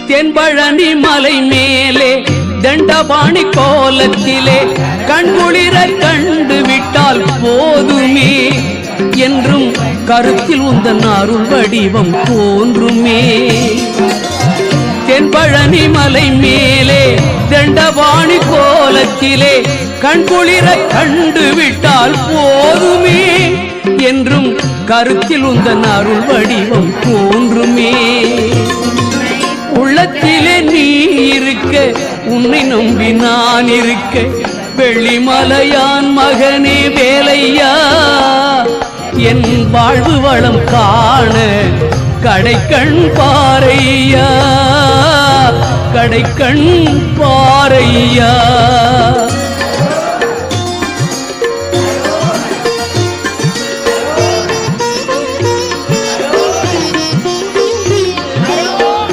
தென்பழனி மலை மேலே தண்டபாணி கோலத்திலே கண்குளிர கண்டு விட்டால் போதுமே என்றும் கருத்தில் உந்தன் அருள் வடிவம் தோன்றுமே. தென்பழனி மலை மேலே தண்டபாணி கோலத்திலே கண்குளிர கண்டு விட்டால் போதுமே என்றும் கருத்தில் உந்தன் அருள் வடிவம் தோன்றுமே. உள்ளத்திலே நீ இருக்க உன்னை நம்பி நான் இருக்க வெள்ளிமலையான் மகனே வேலையா என் வாழ்வு வளம் காண கடைக்கண் பாரையா கடைக்கண் பாரையா.